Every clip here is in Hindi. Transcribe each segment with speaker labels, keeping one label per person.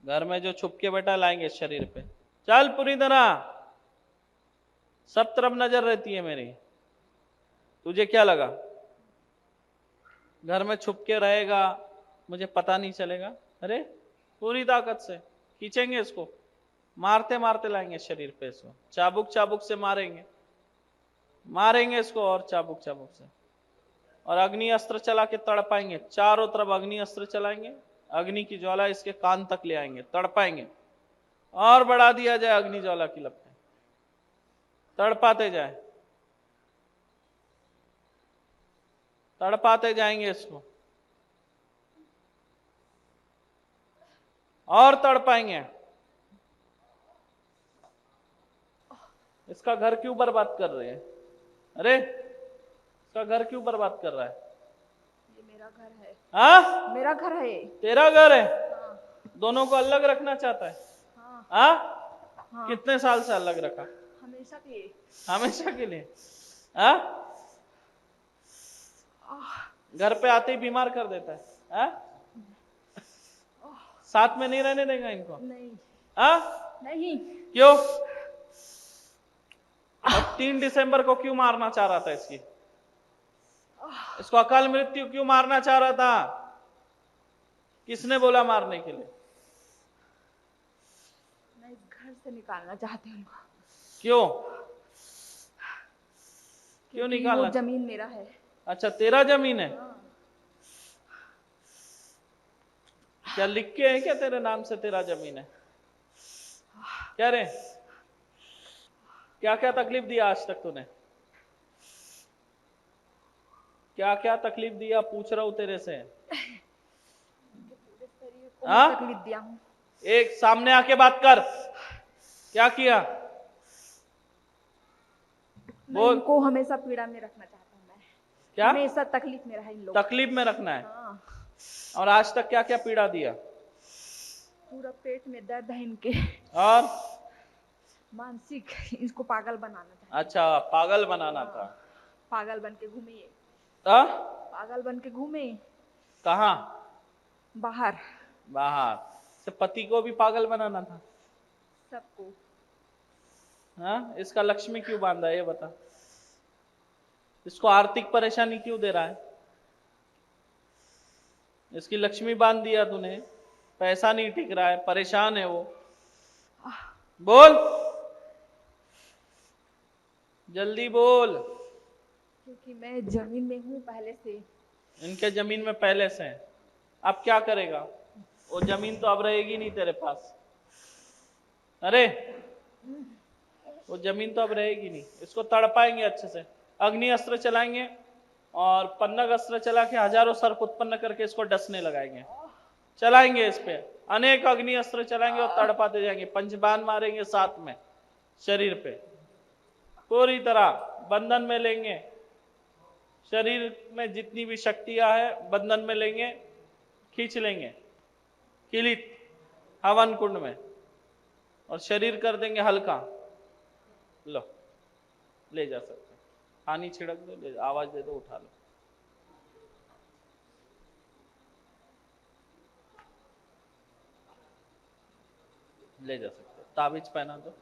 Speaker 1: घर में जो छुप के बैठा लाएंगे शरीर पे। चल पूरी तरह, सब तरफ नजर रहती है मेरी। तुझे क्या लगा घर में छुप के रहेगा, मुझे पता नहीं चलेगा? अरे पूरी ताकत से खींचेंगे इसको, मारते मारते लाएंगे शरीर पे इसको, चाबुक चाबुक से मारेंगे, मारेंगे इसको और चाबुक चाबुक से, और अग्नि अस्त्र चला के तड़पाएंगे। चारों तरफ अग्नि अस्त्र चलाएंगे, अग्नि की ज्वाला इसके कान तक ले आएंगे, तड़पाएंगे और बढ़ा दिया जाए अग्नि ज्वाला की लपटें, तड़पाते जाए, तड़पाते जाएंगे इसको और तड़पाएंगे। इसका घर क्यों बर्बाद कर रहे हैं? अरे इसका घर क्यों बर्बाद कर रहा है?
Speaker 2: ये मेरा घर है।
Speaker 1: हाँ
Speaker 2: मेरा घर है।
Speaker 1: तेरा घर है?
Speaker 2: हाँ।
Speaker 1: दोनों को अलग रखना चाहता है?
Speaker 2: हाँ।
Speaker 1: हाँ?
Speaker 2: हाँ।
Speaker 1: कितने साल से अलग रखा?
Speaker 2: हमेशा के लिए।
Speaker 1: हमेशा के लिए? हाँ? घर पे आते ही बीमार कर देता है? हाँ? साथ में नहीं रहने देगा इनको?
Speaker 2: नहीं।
Speaker 1: हाँ?
Speaker 2: नहीं।
Speaker 1: क्यों? और 3 दिसंबर को क्यों मारना चाह रहा था इसको अकाल मृत्यु क्यों मारना चाह रहा था? किसने बोला मारने के लिए?
Speaker 2: मैं इस घर से निकालना चाहती हूँ।
Speaker 1: क्यों? क्यों निकालना?
Speaker 2: वो जमीन मेरा है।
Speaker 1: अच्छा तेरा जमीन है?
Speaker 2: हाँ।
Speaker 1: क्या लिख के है क्या तेरे नाम से तेरा जमीन है? क्या रे, क्या क्या तकलीफ दिया आज तक तूने? क्या क्या तकलीफ दिया पूछ रहा हूं तेरे से। हाँ?
Speaker 2: तकलीफ दिया हूँ।
Speaker 1: एक सामने आके बात कर, क्या किया?
Speaker 2: मैं इनको हमेशा पीड़ा में रखना चाहता हूँ। मैं
Speaker 1: क्या
Speaker 2: हमेशा तकलीफ में रहा इन लोग।
Speaker 1: तकलीफ में रखना है?
Speaker 2: हाँ।
Speaker 1: और आज तक क्या क्या पीड़ा दिया?
Speaker 2: पूरा पेट में दर्द है इनके,
Speaker 1: और
Speaker 2: मानसिक, इसको पागल बनाना था।
Speaker 1: अच्छा पागल बनाना था?
Speaker 2: पागल बन के घूमे ये।
Speaker 1: पागल
Speaker 2: बन के घूमे।
Speaker 1: कहाँ?
Speaker 2: बाहर।
Speaker 1: बाहर से पति को भी पागल बनाना था?
Speaker 2: सबको।
Speaker 1: हाँ? इसका लक्ष्मी क्यों बांधा है ये बता? इसको आर्थिक परेशानी क्यों दे रहा है? इसकी लक्ष्मी बांध दिया तूने, पैसा नहीं टिक रहा है, परेशान है वो। बोल जल्दी बोल।
Speaker 2: क्योंकि मैं जमीन में हूँ पहले से।
Speaker 1: इनके जमीन में पहले से है। अब क्या करेगा? वो जमीन तो अब रहेगी नहीं तेरे पास। अरे वो जमीन तो अब रहेगी नहीं। इसको तड़पाएंगे अच्छे से, अग्नि अस्त्र चलाएंगे और पन्नग अस्त्र चला के हजारों सर्प उत्पन्न करके इसको डसने लगाएंगे, चलाएंगे इस पे अनेक अग्नि अस्त्र चलाएंगे और तड़पाते जाएंगे, पंचबाण मारेंगे साथ में शरीर पे, पूरी तरह बंधन में लेंगे। शरीर में जितनी भी शक्तियां है बंधन में लेंगे, खींच लेंगे किलित हवन कुंड में, और शरीर कर देंगे हल्का। लो ले जा सकते, पानी छिड़क दो, ले आवाज दे दो, उठा लो। ले जा सकते, ताबीज पहना दो।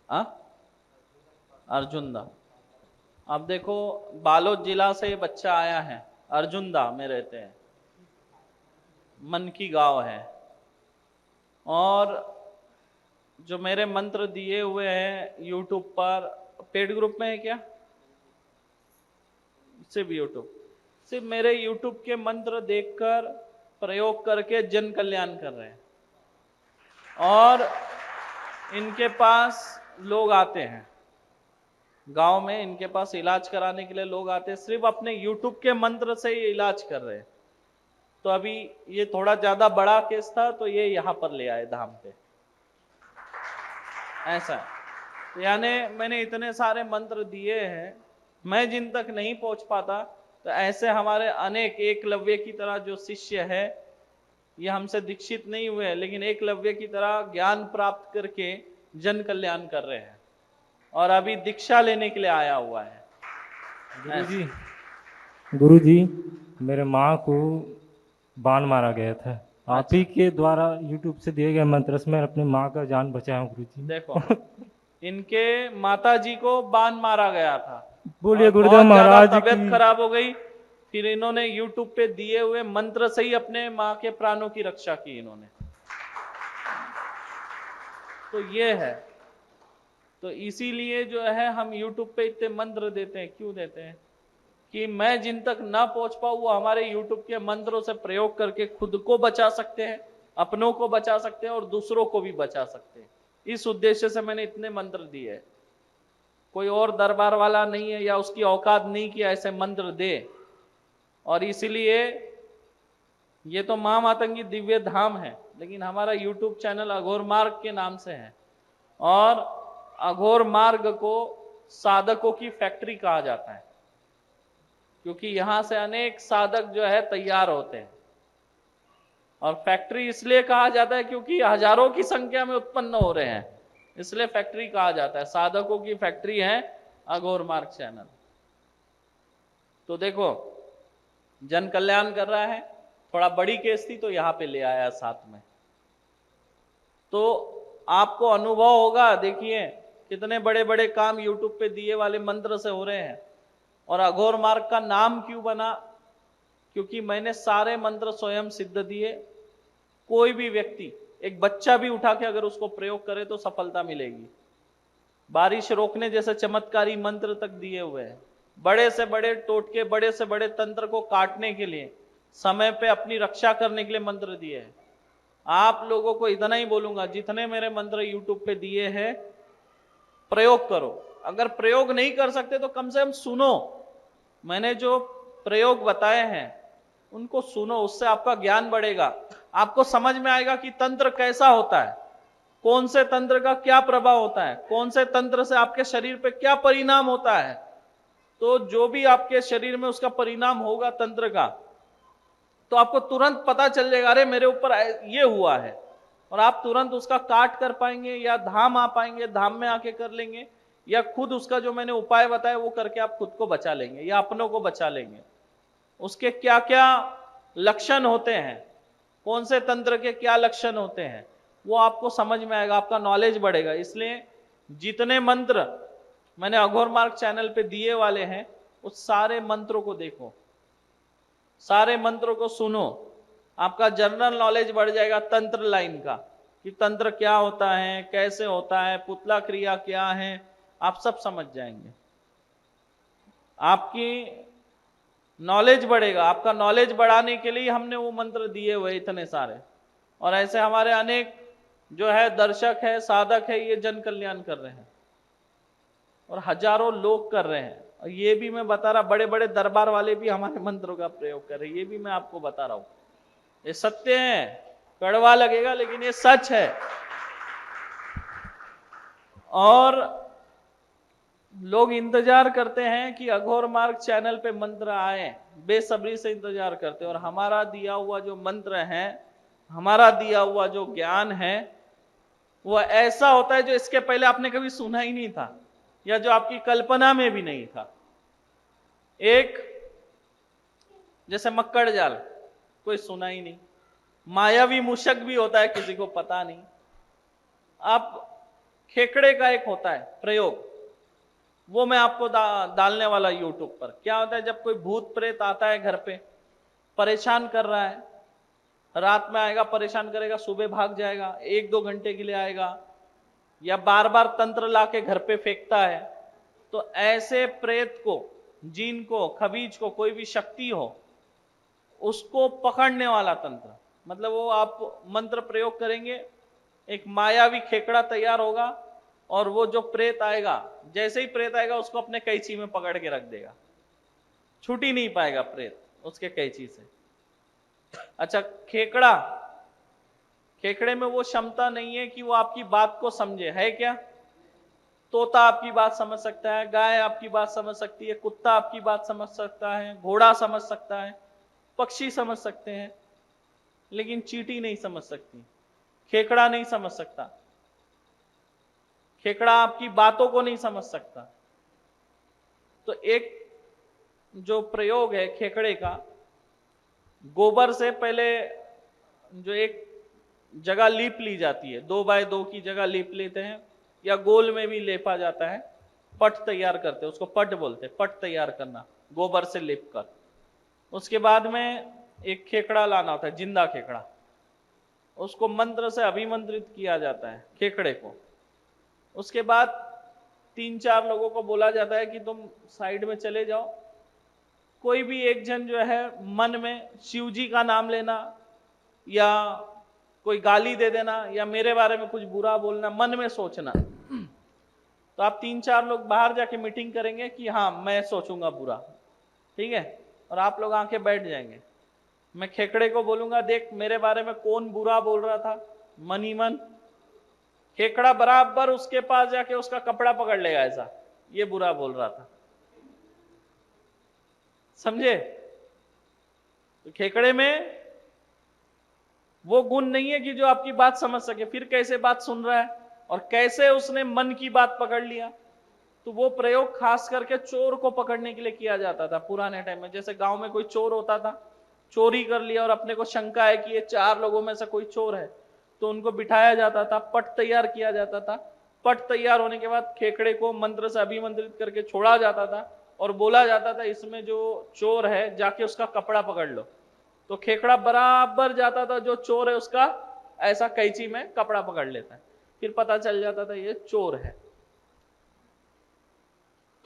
Speaker 1: हाँ? अर्जुन दा, अब देखो बालोद जिला से ये बच्चा आया है, अर्जुन दा में रहते हैं, मन की गांव है, और जो मेरे मंत्र दिए हुए हैं यूट्यूब पर, पेड ग्रुप में है क्या? सिर्फ यूट्यूब, सिर्फ मेरे यूट्यूब के मंत्र देखकर प्रयोग करके जन कल्याण कर रहे हैं, और इनके पास लोग आते हैं गांव में इनके पास इलाज कराने के लिए लोग आते हैं, सिर्फ अपने यूट्यूब के मंत्र से ये इलाज कर रहे हैं। तो अभी ये थोड़ा ज्यादा बड़ा केस था तो ये यहाँ पर ले आए धाम पे, ऐसा है। तो यानी मैंने इतने सारे मंत्र दिए हैं, मैं जिन तक नहीं पहुंच पाता, तो ऐसे हमारे अनेक एकलव्य की तरह जो शिष्य है, ये हमसे दीक्षित नहीं हुए लेकिन एकलव्य की तरह ज्ञान प्राप्त करके जन कल्याण कर रहे हैं, और अभी दीक्षा लेने के लिए आया हुआ है।
Speaker 3: गुरुजी, मेरे माँ को बाण मारा गया था, आप
Speaker 1: अच्छा।
Speaker 3: ही के द्वारा यूट्यूब से दिए गए मंत्र से मैं अपनी माँ का जान बचाया हूँ गुरुजी।
Speaker 1: देखो, इनके माता जी को बाण मारा गया था
Speaker 3: बोलिए
Speaker 1: और
Speaker 3: गुरुदेव
Speaker 1: बहुत ज्यादा
Speaker 3: महाराज
Speaker 1: तबीयत
Speaker 3: की।
Speaker 1: खराब हो गई, फिर इन्होंने यूट्यूब पे दिए हुए मंत्र से ही अपने माँ के प्राणों की रक्षा की इन्होंने। तो ये है, तो इसीलिए जो है हम यूट्यूब पे इतने मंत्र देते हैं। क्यों देते हैं? कि मैं जिन तक ना पहुंच पाऊं वो हमारे यूट्यूब के मंत्रों से प्रयोग करके खुद को बचा सकते हैं, अपनों को बचा सकते हैं और दूसरों को भी बचा सकते हैं। इस उद्देश्य से मैंने इतने मंत्र दिए हैं। कोई और दरबार वाला नहीं है या उसकी औकात नहीं कि ऐसे मंत्र दे। और इसीलिए ये तो मां मातंगी दिव्य धाम है, लेकिन हमारा यूट्यूब चैनल अघोर मार्ग के नाम से है, और अघोर मार्ग को साधकों की फैक्ट्री कहा जाता है, क्योंकि यहां से अनेक साधक जो है तैयार होते हैं। और फैक्ट्री इसलिए कहा जाता है क्योंकि हजारों की संख्या में उत्पन्न हो रहे हैं, इसलिए फैक्ट्री कहा जाता है। साधकों की फैक्ट्री है अघोर मार्ग चैनल। तो देखो, जन कल्याण कर रहा है, थोड़ा बड़ी केस थी तो यहां पे ले आया साथ में। तो आपको अनुभव होगा, देखिए कितने बड़े बड़े काम यूट्यूब पे दिए वाले मंत्र से हो रहे हैं। और अघोर मार्ग का नाम क्यों बना? क्योंकि मैंने सारे मंत्र स्वयं सिद्ध दिए। कोई भी व्यक्ति, एक बच्चा भी उठा के अगर उसको प्रयोग करे तो सफलता मिलेगी। बारिश रोकने जैसे चमत्कारी मंत्र तक दिए हुए हैं। बड़े से बड़े टोटके, बड़े से बड़े तंत्र को काटने के लिए, समय पे अपनी रक्षा करने के लिए मंत्र दिए हैं। आप लोगों को इतना ही बोलूंगा, जितने मेरे मंत्र यूट्यूब पे दिए हैं प्रयोग करो। अगर प्रयोग नहीं कर सकते तो कम से कम सुनो, मैंने जो प्रयोग बताए हैं उनको सुनो, उससे आपका ज्ञान बढ़ेगा। आपको समझ में आएगा कि तंत्र कैसा होता है, कौन से तंत्र का क्या प्रभाव होता है, कौन से तंत्र से आपके शरीर पे क्या परिणाम होता है। तो जो भी आपके शरीर में उसका परिणाम होगा तंत्र का, तो आपको तुरंत पता चल जाएगा, अरे मेरे ऊपर ये हुआ है, और आप तुरंत उसका काट कर पाएंगे, या धाम आ पाएंगे, धाम में आके कर लेंगे, या खुद उसका जो मैंने उपाय बताया वो करके आप खुद को बचा लेंगे या अपनों को बचा लेंगे। उसके क्या क्या लक्षण होते हैं, कौन से तंत्र के क्या लक्षण होते हैं, वो आपको समझ में आएगा, आपका नॉलेज बढ़ेगा। इसलिए जितने मंत्र मैंने अघोर मार्ग चैनल पे दिए वाले हैं, उस सारे मंत्रों को देखो, सारे मंत्रों को सुनो, आपका जनरल नॉलेज बढ़ जाएगा तंत्र लाइन का, कि तंत्र क्या होता है, कैसे होता है, पुतला क्रिया क्या है, आप सब समझ जाएंगे। आपकी नॉलेज बढ़ेगा। आपका नॉलेज बढ़ाने के लिए हमने वो मंत्र दिए हुए इतने सारे, और ऐसे हमारे अनेक जो है दर्शक है, साधक है, ये जन कल्याण कर रहे हैं और हजारों लोग कर रहे हैं। और ये भी मैं बता रहा, बड़े बड़े दरबार वाले भी हमारे मंत्रों का प्रयोग कर रहे हैं, ये भी मैं आपको बता रहा हूं। ये सत्य है, कड़वा लगेगा लेकिन ये सच है। और लोग इंतजार करते हैं कि अघोर मार्ग चैनल पे मंत्र आए, बेसब्री से इंतजार करते हैं। और हमारा दिया हुआ जो मंत्र है, हमारा दिया हुआ जो ज्ञान है, वो ऐसा होता है जो इसके पहले आपने कभी सुना ही नहीं था, या जो आपकी कल्पना में भी नहीं था। एक जैसे मक्कड़ जाल, कोई सुना ही नहीं। मायावी मूषक भी होता है, किसी को पता नहीं। आप खेकड़े का एक होता है प्रयोग, वो मैं आपको डालने वाला यूट्यूब पर। क्या होता है, जब कोई भूत प्रेत आता है घर पे, परेशान कर रहा है, रात में आएगा परेशान करेगा, सुबह भाग जाएगा, 1-2 घंटे के लिए आएगा, या बार बार तंत्र लाके घर पे फेंकता है, तो ऐसे प्रेत को, जीन को, खबीज को, कोई भी शक्ति हो, उसको पकड़ने वाला तंत्र, मतलब वो आप मंत्र प्रयोग करेंगे, एक मायावी खेकड़ा तैयार होगा, और वो जो प्रेत आएगा, जैसे ही प्रेत आएगा उसको अपने कैंची में पकड़ के रख देगा, छूट ही नहीं पाएगा प्रेत उसके कैंची से। अच्छा, खेकड़ा, खेकड़े में वो क्षमता नहीं है कि वो आपकी बात को समझे, है क्या? तोता आपकी बात समझ सकता है, गाय आपकी बात समझ सकती है, कुत्ता आपकी बात समझ सकता है, घोड़ा समझ सकता है, पक्षी समझ सकते हैं, लेकिन चींटी नहीं समझ सकती, खेकड़ा नहीं समझ सकता, खेकड़ा आपकी बातों को नहीं समझ सकता। तो एक जो प्रयोग है खेकड़े का, गोबर से पहले जो एक जगह लीप ली जाती है, 2x2 की जगह लीप लेते हैं, या गोल में भी लेपा जाता है, पट तैयार करते हैं, उसको पट बोलते हैं, पट तैयार करना गोबर से लेप कर। उसके बाद में एक खेकड़ा लाना होता है, जिंदा खेकड़ा, उसको मंत्र से अभिमंत्रित किया जाता है खेकड़े को। उसके बाद 3-4 लोगों को बोला जाता है कि तुम साइड में चले जाओ, कोई भी एक जन जो है मन में शिव जी का नाम लेना, या कोई गाली दे देना, या मेरे बारे में कुछ बुरा बोलना, मन में सोचना। तो आप 3-4 लोग बाहर जाके मीटिंग करेंगे कि हाँ मैं सोचूंगा बुरा, ठीक है, और आप लोग आके बैठ जाएंगे। मैं खेकड़े को बोलूंगा, देख मेरे बारे में कौन बुरा बोल रहा था, मन ही मन। खेकड़ा बराबर उसके पास जाके उसका कपड़ा पकड़ लेगा, ऐसा ये बुरा बोल रहा था, समझे? तो खेकड़े में वो गुण नहीं है कि जो आपकी बात समझ सके, फिर कैसे बात सुन रहा है और कैसे उसने मन की बात पकड़ लिया। तो वो प्रयोग खास करके चोर को पकड़ने के लिए किया जाता था पुराने टाइम में। जैसे गांव में कोई चोर होता था, चोरी कर लिया और अपने को शंका है कि ये 4 लोगों में से कोई चोर है, तो उनको बिठाया जाता था, पट तैयार किया जाता था। पट तैयार होने के बाद खेकड़े को मंत्र से अभिमंत्रित करके छोड़ा जाता था और बोला जाता था इसमें जो चोर है जाके उसका कपड़ा पकड़ लो। तो खेकड़ा बराबर जाता था, जो चोर है उसका ऐसा कैंची में कपड़ा पकड़ लेता है, फिर पता चल जाता था ये चोर है।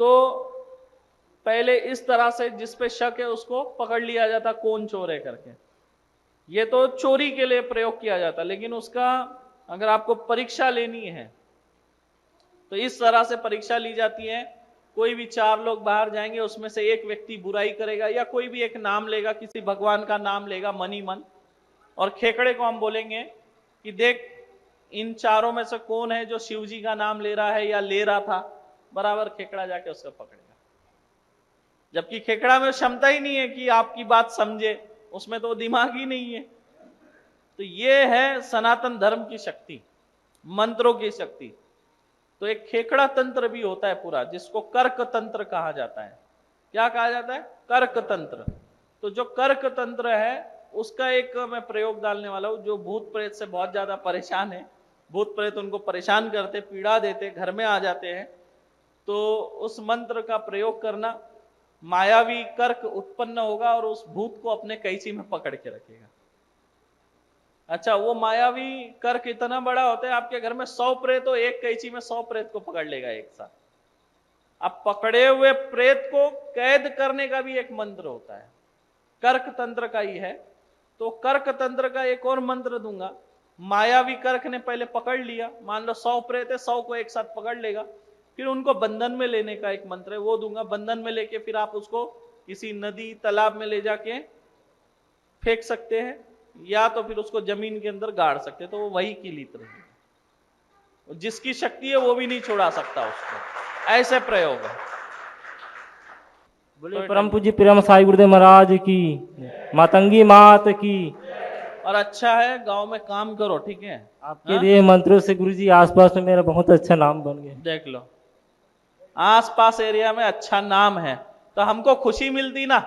Speaker 1: तो पहले इस तरह से जिस पे शक है उसको पकड़ लिया जाता कौन चोर है करके। ये तो चोरी के लिए प्रयोग किया जाता, लेकिन उसका अगर आपको परीक्षा लेनी है तो इस तरह से परीक्षा ली जाती है। कोई भी 4 लोग बाहर जाएंगे, उसमें से एक व्यक्ति बुराई करेगा या कोई भी एक नाम लेगा, किसी भगवान का नाम लेगा मन ही मन, और खेकड़े को हम बोलेंगे कि देख इन 4 में से कौन है जो शिव जी का नाम ले रहा है या ले रहा था। बराबर खेकड़ा जाके उसको पकड़ेगा, जबकि खेकड़ा में क्षमता ही नहीं है कि आपकी बात समझे, उसमें तो दिमाग ही नहीं है। तो ये है सनातन धर्म की शक्ति, मंत्रों की शक्ति। तो एक खेकड़ा तंत्र भी होता है पूरा, जिसको कर्क तंत्र कहा जाता है। क्या कहा जाता है? कर्क तंत्र। तो जो कर्क तंत्र है उसका एक मैं प्रयोग डालने वाला हूं। जो भूत प्रेत से बहुत ज्यादा परेशान है, भूत प्रेत उनको परेशान करते, पीड़ा देते, घर में आ जाते हैं, तो उस मंत्र का प्रयोग करना, मायावी कर्क उत्पन्न होगा और उस भूत को अपने कैंची में पकड़ के रखेगा। अच्छा, वो मायावी कर्क इतना बड़ा होता है, आपके घर में 100 प्रेत हो, एक कैंची में 100 प्रेत को पकड़ लेगा एक साथ। अब पकड़े हुए प्रेत को कैद करने का भी एक मंत्र होता है, कर्क तंत्र का ही है। तो कर्क तंत्र का एक और मंत्र दूंगा। मायावी कर्क ने पहले पकड़ लिया, मान लो 100 प्रेत है, 100 को एक साथ पकड़ लेगा, फिर उनको बंधन में लेने का एक मंत्र है, वो दूंगा। बंधन में लेके फिर आप उसको किसी नदी तालाब में ले जाके फेंक सकते हैं, या तो फिर उसको जमीन के अंदर गाड़ सकते हैं, तो वो वही की लीत रहेगी। जिसकी शक्ति है वो भी नहीं छुड़ा सकता उसको। ऐसे प्रयोग है।
Speaker 3: बोले परम पूज्य प्रेम साई गुरुदेव महाराज की, मातंगी मात की।
Speaker 1: और अच्छा है, गांव में काम करो, ठीक है?
Speaker 3: आपके दिए मंत्रों से गुरुजी आसपास में मेरा बहुत अच्छा नाम बन गया।
Speaker 1: देख लो, आसपास एरिया में अच्छा नाम है तो हमको खुशी मिलती ना,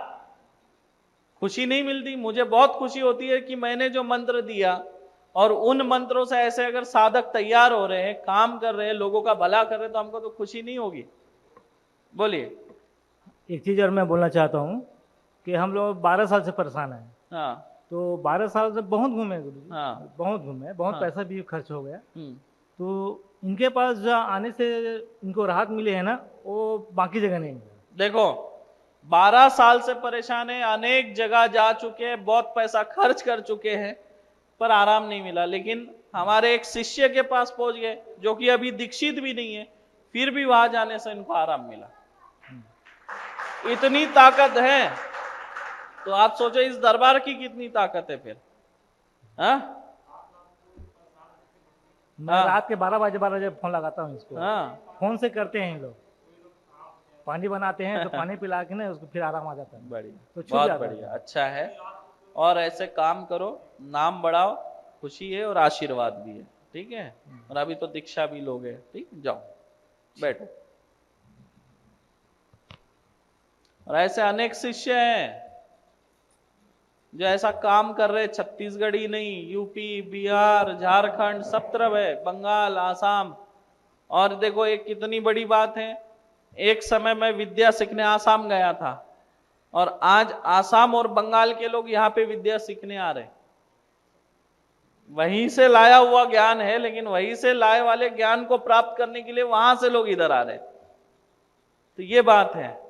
Speaker 1: खुशी नहीं मिलती? मुझे बहुत खुशी होती है कि मैंने जो मंत्र दिया और उन मंत्रों से ऐसे अगर साधक तैयार हो रहे हैं, काम कर रहे हैं, लोगों का भला कर रहे हैं, तो हमको तो खुशी नहीं होगी? बोलिए।
Speaker 3: एक चीज और मैं बोलना चाहता हूँ कि हम लोग 12 साल से परेशान हैं।
Speaker 1: हाँ
Speaker 3: तो 12 साल से बहुत घूमे गुरुजी,
Speaker 1: हाँ
Speaker 3: बहुत घूमे, बहुत
Speaker 1: हाँ।
Speaker 3: पैसा भी खर्च हो गया। तो इनके पास जो आने से इनको राहत मिली है ना, वो बाकी जगह नहीं मिला।
Speaker 1: देखो, 12 साल से परेशान है, अनेक जगह जा चुके हैं, बहुत पैसा खर्च कर चुके हैं, पर आराम नहीं मिला, लेकिन हमारे एक शिष्य के पास पहुंच गए जो कि अभी दीक्षित भी नहीं है, फिर भी वहां जाने से इनको आराम मिला। इतनी ताकत है, तो आप सोचो इस दरबार की कितनी ताकत है फिर। हाँ
Speaker 3: मैं रात के 12 बजे फोन लगाता हूँ इसको।
Speaker 1: हाँ
Speaker 3: फोन से करते हैं ये लोग, पानी बनाते हैं तो पानी पिला के ना उसको फिर आराम आ जाता है।
Speaker 1: बढ़िया,
Speaker 3: तो छूट
Speaker 1: बहुत
Speaker 3: जाता है।
Speaker 1: बढ़िया, अच्छा है। और ऐसे काम करो, नाम बढ़ाओ, खुशी है और आशीर्वाद भी है, ठीक है। और अभी तो दीक्षा भी लोगे, ठीक, जाओ बैठो। और ऐसे अनेक शिष्य हैं जो ऐसा काम कर रहे, छत्तीसगढ़ ही नहीं, यूपी, बिहार, झारखंड, सब तरफ है, बंगाल, आसाम। और देखो एक कितनी बड़ी बात है, एक समय मैं विद्या सीखने आसाम गया था, और आज आसाम और बंगाल के लोग यहाँ पे विद्या सीखने आ रहे। वहीं से लाया हुआ ज्ञान है, लेकिन वहीं से लाए वाले ज्ञान को प्राप्त करने के लिए वहां से लोग इधर आ रहे। तो ये बात है।